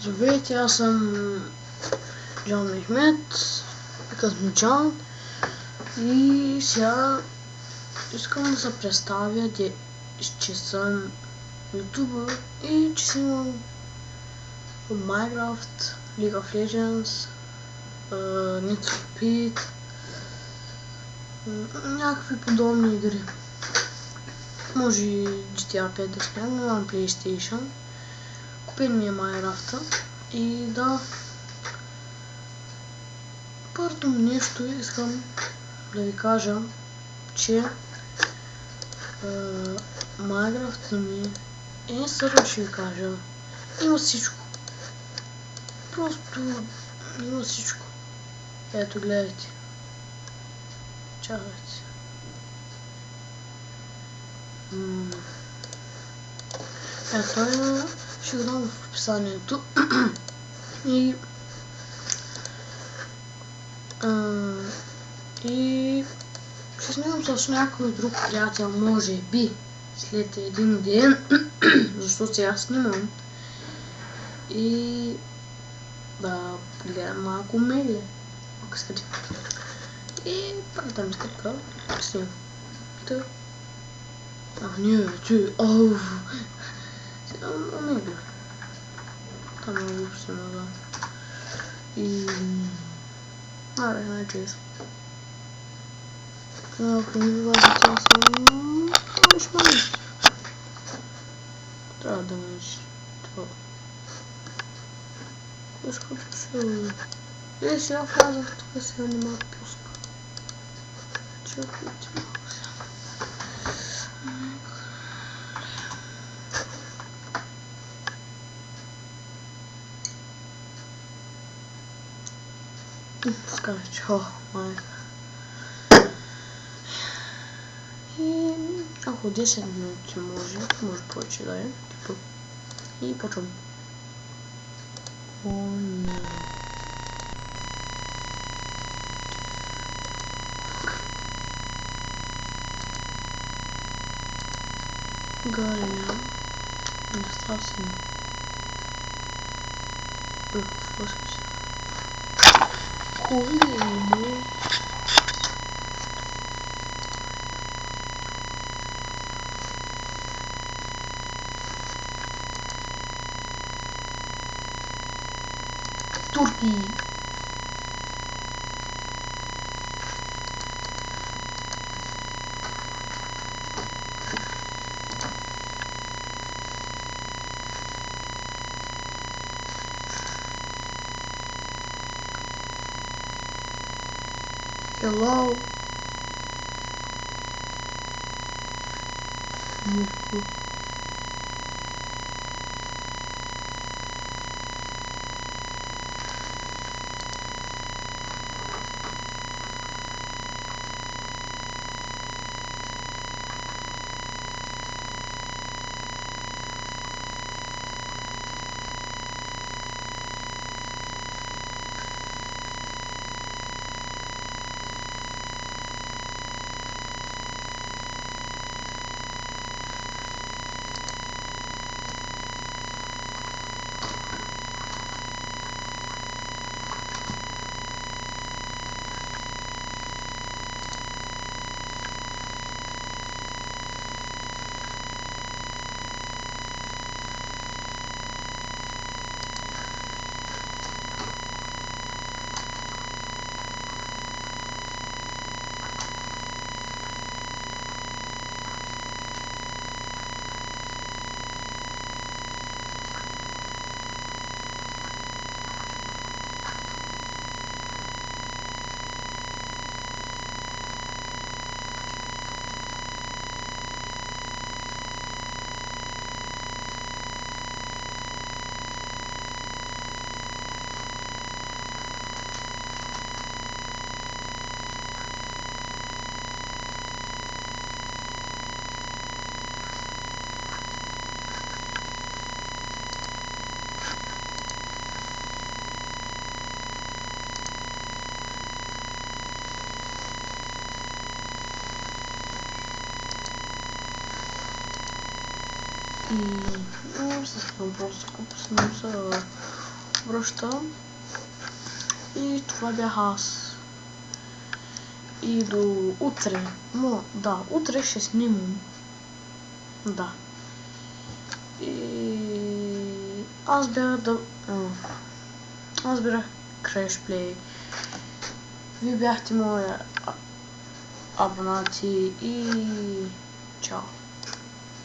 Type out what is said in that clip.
Здравейте, аз съм Джон Мехмед, казвам Джон, и сега искам да се представя, че съм ютубър и че снимам Minecraft, League of Legends, Need for Speed, някакви подобни игри. Може и GTA 5 да снимам, но имам PlayStation. Купен ми е Minecraft и да. Първото нещо искам да ви кажа, че Minecraft ми е сърво, ще ви кажа. Има всичко. Просто има всичко. Ето, гледайте. Чакайте. Ето, ще го дам в описанието. И ще снимам с някой друг приятел, може би след един ден, защото сега снимам. И да гледам малко мейле, ако искате. И първата ми стъпка снимам. Не, че, сега мейле. Там е глупостно, да. И... найчест. Ако не ви важи тя съм... Виж мали. Трябва да меш това. Изкочи се. Сега влязах тук, сега не ма пуска. Чакайте малко сега. Скажете, майка. И ако 10 минути може повече да е. И почвам. О, не. Галя. Достатъчно. Какво се? Кой е? Турки. Hello. И съвсем просто купим за връща. И това бях аз. И до утре. Но да, утре ще снимам. Да. И аз бях Crashplay. Вие бяхте мои абонати и чао.